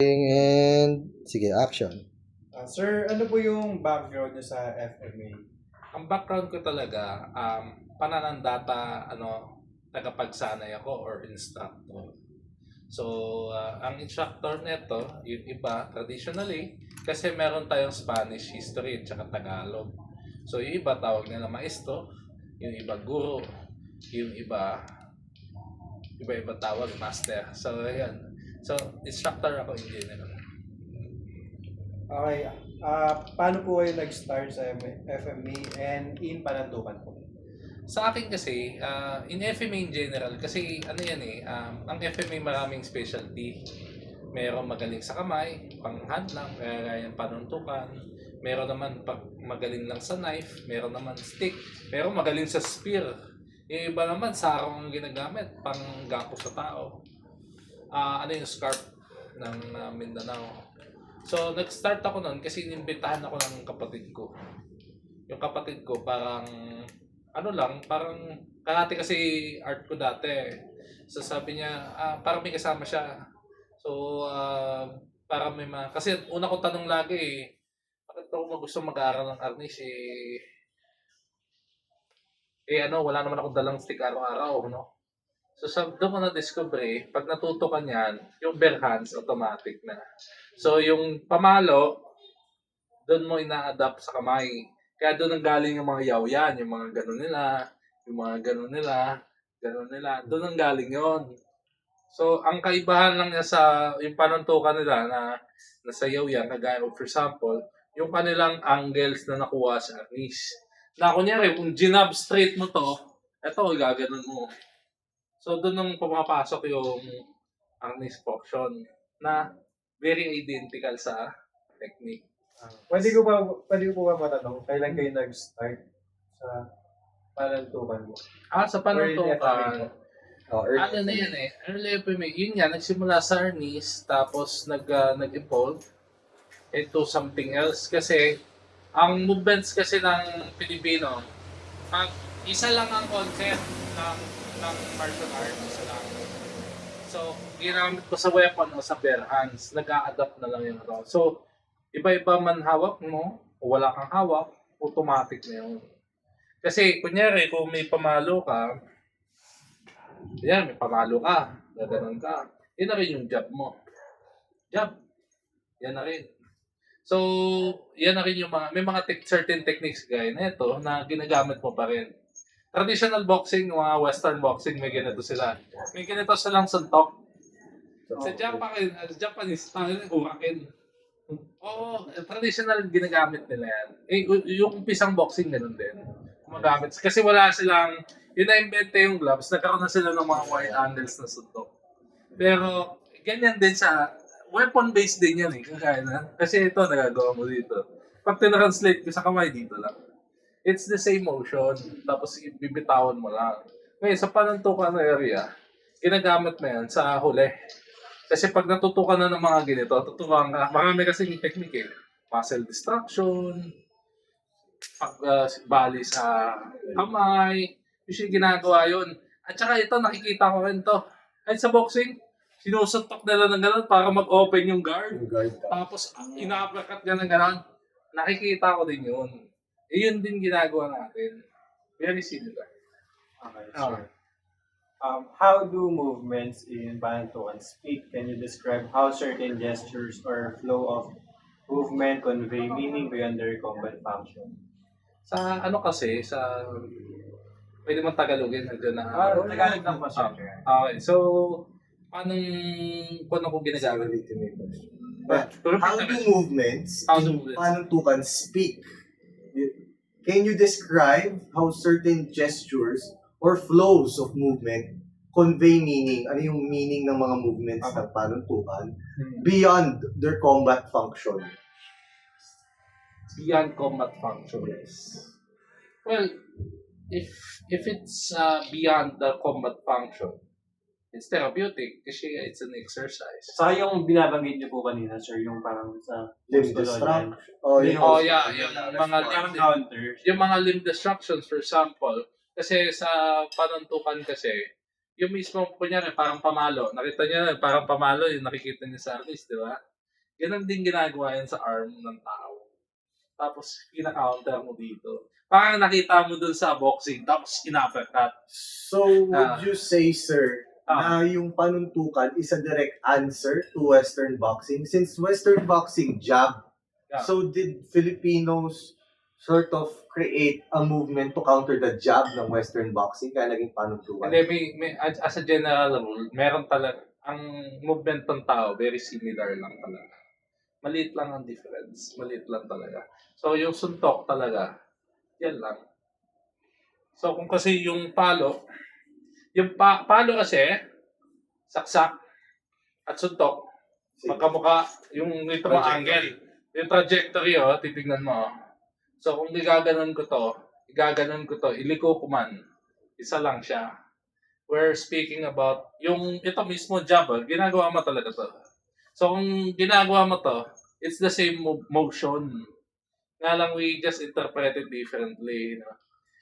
And sige, action. Sir, ano po yung background niyo sa FMA? Ang background ko talaga, pananandata, tagapagsanay ako or instructor. So, ang instructor neto, yung iba, traditionally, kasi meron tayong Spanish history at saka Tagalog. So, yung iba tawag nila maestro, yung iba guro, yung iba tawag master. So, ayan. So, instructor ako in general. Okay. Paano po kayo nag-start sa FMA and in Panantukan po? Sa akin kasi, in FMA in general, kasi ano yan ang FMA maraming specialty. Merong magaling sa kamay, pang-hand lang, kaya yung panuntukan. Meron naman magaling lang sa knife, meron naman stick, meron magaling sa spear. Yung iba naman, sarong ang ginagamit, pang-gapo sa tao. Yung scarf ng Mindanao. So, nag-start ako noon kasi inimbitahan ako ng kapatid ko. Yung kapatid ko parang parang karate kasi art ko dati. So sabi niya, parang may kasama siya. So parang may kasi una ko tanong lagi bakit ako gusto mag-aaral ng arnis wala naman akong dalang stick araw-araw, no? So doon ko na-discover pag natuto ka niyan, yung bare hands automatic na. So yung pamalo, doon mo ina-adapt sa kamay. Kaya doon ang galing yung mga yaw-yan, yung mga gano'n nila, doon ang galing yon. So, ang kaibahan lang niya sa yung panuntukan nila na nasa yaw-yan, kagaya for example, yung kanilang angles na nakuha sa arnis. Na kunyari, kung ginab straight mo to, eto, gaganon mo. So, doon nang pumapasok yung arnis portion na very identical sa technique. Pwede ko ba matanong, kailan kayo nag-start sa Panantukan mo? Sa panuntukan, Early. na yan early FMA, yun nga, nagsimula sa arnis, tapos nag-evolve into something else. Kasi, ang movements kasi ng Pilipino, isa lang ang concept ng martial arts, isa lang. So, ginamit ko sa weapon o sa bare hands, nag-a-adapt na lang yung round. So, iba-iba man hawak mo, o wala kang hawak, automatic na yun. Kasi, kunyari, kung may pamalo ka, may pamalo ka, gaganon ka, yun na rin yung jab mo. Jab, yan na rin. So, yan na rin yung may mga certain techniques gaya na ito na ginagamit mo pa rin. Traditional boxing, mga western boxing, may ganito sila. May ganito silang suntok. Sa Japanese style, urakin. Oo, traditional ginagamit nila yan. Yung umpisang boxing, ganun din. Gumagamit. Kasi wala silang, yun na-invente yung gloves, nagkaroon na sila ng mga wide angles na suntok. Pero, ganyan din sa, weapon-based din yan kagaya na. Kasi ito, nagagawa mo dito. Pag tinranslate ko sa kamay, dito lang. It's the same motion, tapos bibitawan mo lang. Ngayon, sa panuntukan na area, ginagamit mo yan sa huli. Kasi pag natutukan na ng mga ganito, tutukan ka. Marami kasing technique muscle distraction, pagbali sa kamay, usually ginagawa yun. At saka ito, nakikita ko rin to. Ay sa boxing, sinusuntok nila ng gano'n para mag-open yung guard. Tapos, ina-uppercut niya ng gano'n. Nakikita ko din yun. Yun din ginagawa natin. Very similar. Okay, sure. How do movements in Panantukan speak? Can you describe how certain gestures or flow of movement convey meaning beyond their combat function? Sa pwede mong Tagalogin nandiyan na. Tagalog lang po, sir. Okay, so, paano ko ginagamit? How do movements in Panantukan speak? Can you describe how certain gestures or flows of movement convey meaning? Ano yung meaning ng mga movements ng Panantukan beyond their combat function? Beyond combat function, yes. Well, if it's beyond the combat function, it's therapeutic kasi it's an exercise. Sa yung binabanggit niyo po kanina, sir, yung parang sa Limb distraction. Yung mga limb distractions, for example, kasi sa panuntukan kasi, yung mismo, kunyari, parang pamalo. Nakita niyo na, parang pamalo, yung nakikita niyo sa artist, di ba? Ganun din ginagawa yan sa arm ng tao. Tapos, kina-counter mo dito. Parang nakita mo dun sa boxing, tapos in-uppercut. So, would you say, sir, Ah. na yung panuntukan is a direct answer to Western boxing? Since Western boxing jab, Yeah. so did Filipinos sort of create a movement to counter the jab ng Western boxing kaya naging panuntukan? Hindi, as a general rule, meron talaga, ang movement ng tao, very similar lang talaga. Maliit lang ang difference. Maliit lang talaga. So, yung suntok talaga, yan lang. So, kung kasi yung palo, yung palo kasi, saksak, at suntok, magkamuka, yung ito mo angle. Yung trajectory, titignan mo. So, kung igaganon ko to, iliko ko man, isa lang siya. We're speaking about, yung ito mismo jab, ginagawa mo talaga to. So, kung ginagawa mo to, it's the same motion. Nga lang, we just interpret it differently. You know?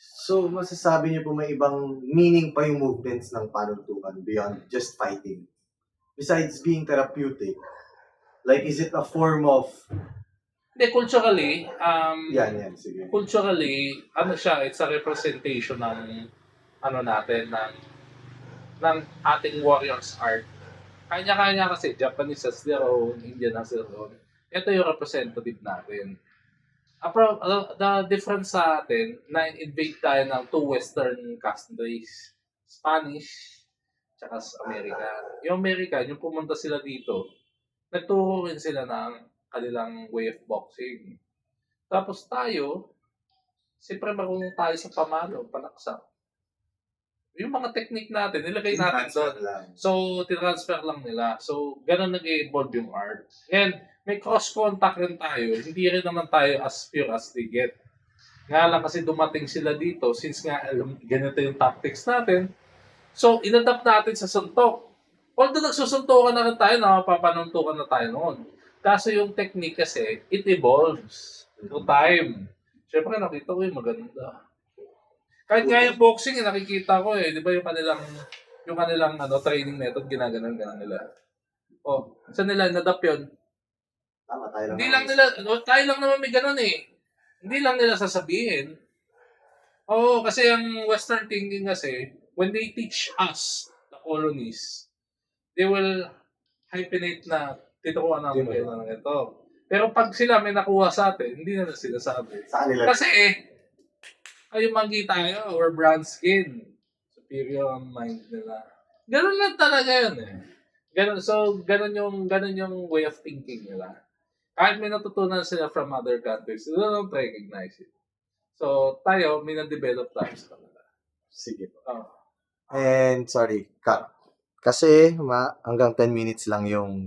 So, masasabi niyo po may ibang meaning pa yung movements ng panuntukan beyond just fighting? Besides being therapeutic, like is it a form of... Hindi, culturally, Yan, sige. culturally, ano siya, it's a representation ng, ano natin, ng ating warriors art. Kanya-kanya kasi, Japanese has their own, Indian has their own. Ito yung representative natin. The difference sa atin, na-invade tayo ng two western countries, Spanish, tsaka America. Yung American, yung pumunta sila dito, nagturo rin sila ng kanilang way of boxing. Tapos tayo, siyempre marunong tayo sa pamalo, panaksa. Yung mga technique natin, nilagay natin doon. So, tinransfer lang nila. So, ganun nag-evolve yung art. And, may cross-contact rin tayo. Hindi rin naman tayo as pure as they get. Nga lang kasi dumating sila dito, since nga ganito yung tactics natin. So, inadapt natin sa suntok. Although nagsusuntukan na rin tayo, napapanuntukan na tayo noon. Kaso yung technique kasi, it evolves through time. Siyempre, nakita ko yung maganda. Kahit nga yung boxing, nakikita ko di ba yung kanilang training method, ginaganon nila. Saan nila inadapt yun? Tama, tayo lang. Hindi lang nila, tayo lang naman may ganun Hindi lang nila sasabihin. Kasi ang Western thinking kasi, when they teach us, the colonies, they will hyphenate na tinukuha namin kayo ng ito. Pero pag sila may nakuha sa atin, hindi na sila sabi. Saan nila? Kasi kayo manggi tayo, or brown skin. Superior ang mind nila. Ganun lang talaga yun ganun yung way of thinking nila. Kahit may natutunan sila from other countries, they don't recognize it. So, tayo, may na-develop tayo sa kanila. Sige po. Oh. And, sorry, cut. Kasi hanggang 10 minutes lang yung